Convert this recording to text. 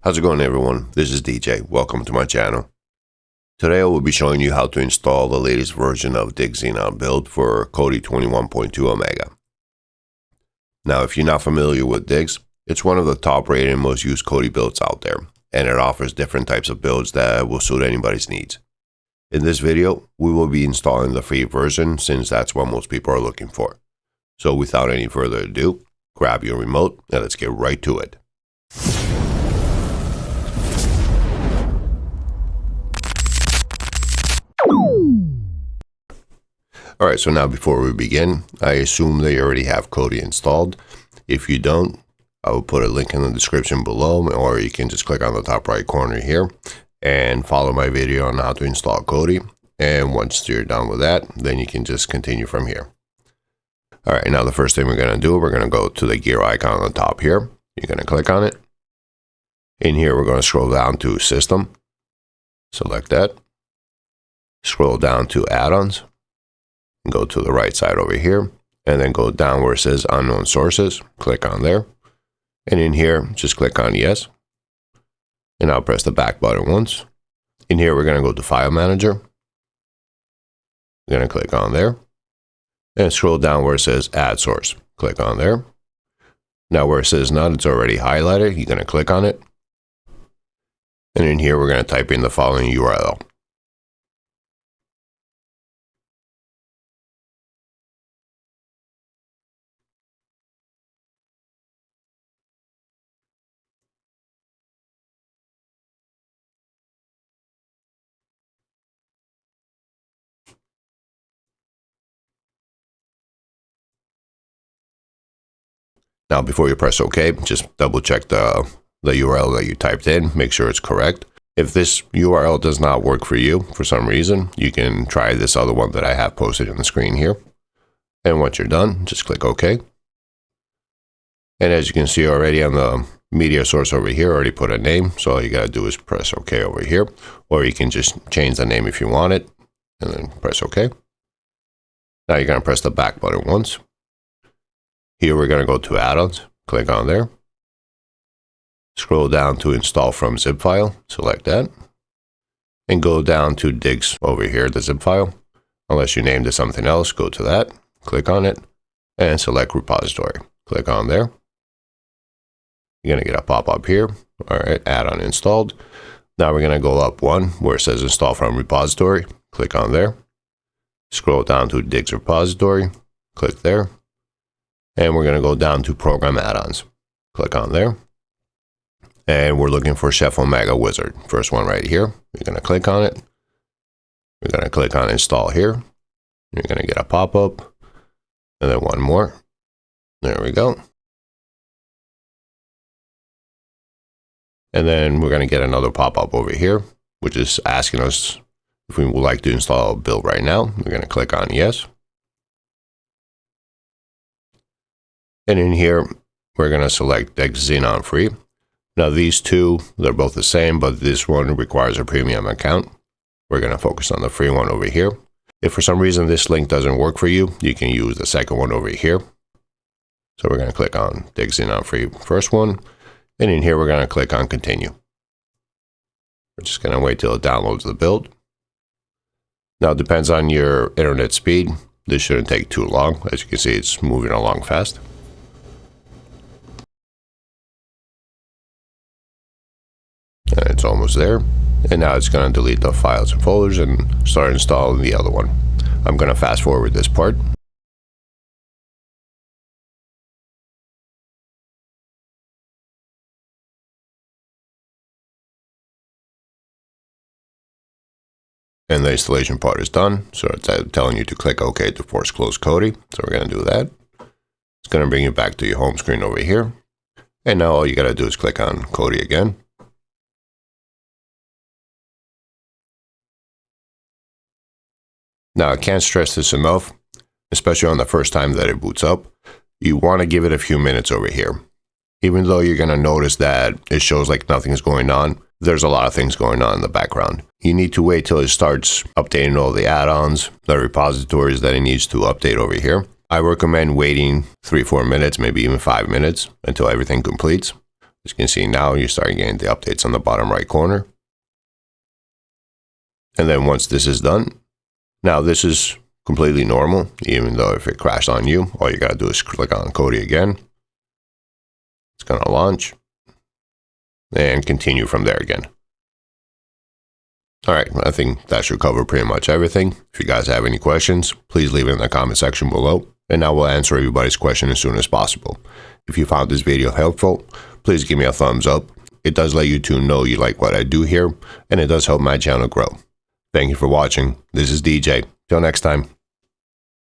How's it going, everyone? This is DJ. Welcome to my channel. Today I will be showing you how to install the latest version of Diggz Xenon build for Kodi 21.2 Omega. Now, if you're not familiar with Diggz, it's one of the top rated and most used Kodi builds out there, and it offers different types of builds that will suit anybody's needs. In this video, we will be installing the free version since that's what most people are looking for. So without any further ado, grab your remote and let's get right to it. Alright, so now before we begin, I assume that you already have Kodi installed. If you don't, I will put a link in the description below, or you can just click on the top right corner here and follow my video on how to install Kodi. And once you're done with that, then you can just continue from here. Alright, now the first thing we're going to do, we're going to go to the gear icon on the top here. You're going to click on it. In here, we're going to scroll down to System. Select that. Scroll down to Add-ons. Go to the right side over here, and then go down where it says Unknown Sources. Click on there. And in here, just click on Yes. And I'll press the back button once. In here, we're going to go to File Manager. We're going to click on there. And scroll down where it says Add Source. Click on there. Now where it says None, it's already highlighted. You're going to click on it. And in here, we're going to type in the following URL. Now, before you press OK, just double check the URL that you typed in, make sure it's correct. If this URL does not work for you for some reason, you can try this other one that I have posted on the screen here. And once you're done, just click OK. And as you can see already on the media source over here, I already put a name. So all you got to do is press OK over here, or you can just change the name if you want it and then press OK. Now you're going to press the back button once. Here we're going to go to Add-ons, click on there. Scroll down to Install from zip file, select that. And go down to Diggz over here, the zip file. Unless you named it something else, go to that, click on it, and select Repository. Click on there. You're going to get a pop-up here. Alright, add-on installed. Now we're going to go up one where it says Install from Repository. Click on there. Scroll down to Diggz Repository. Click there. And we're going to go down to Program Add-ons. Click on there. And we're looking for Chef Omega Wizard. First one right here. You're going to click on it. We're going to click on Install here. You're going to get a pop-up. And then one more. There we go. And then we're going to get another pop-up over here, which is asking us if we would like to install a build right now. We're going to click on Yes. And in here, we're going to select Diggz Xenon Free. Now these two, they're both the same, but this one requires a premium account. We're going to focus on the free one over here. If for some reason this link doesn't work for you, you can use the second one over here. So we're going to click on Diggz Xenon Free first one. And in here, we're going to click on Continue. We're just going to wait till it downloads the build. Now it depends on your internet speed. This shouldn't take too long. As you can see, it's moving along fast. And it's almost there. And now it's going to delete the files and folders and start installing the other one. I'm going to fast forward this part. And the installation part is done. So it's telling you to click OK to force close Kodi. So we're going to do that. It's going to bring you back to your home screen over here. And now all you got to do is click on Kodi again. Now, I can't stress this enough, especially on the first time that it boots up. You want to give it a few minutes over here. Even though you're going to notice that it shows like nothing's going on, there's a lot of things going on in the background. You need to wait till it starts updating all the add-ons, the repositories that it needs to update over here. I recommend waiting 3-4 minutes, maybe even 5 minutes until everything completes. As you can see now, you start getting the updates on the bottom right corner. And then once this is done, now this is completely normal, even though if it crashed on you, all you gotta do is click on Kodi again. It's gonna launch and continue from there again. All right, I think that should cover pretty much everything. If you guys have any questions, please leave it in the comment section below, and I will answer everybody's question as soon as possible. If you found this video helpful, please give me a thumbs up. It does let YouTube know you like what I do here, and it does help my channel grow. Thank you for watching. This is DJ. Till next time.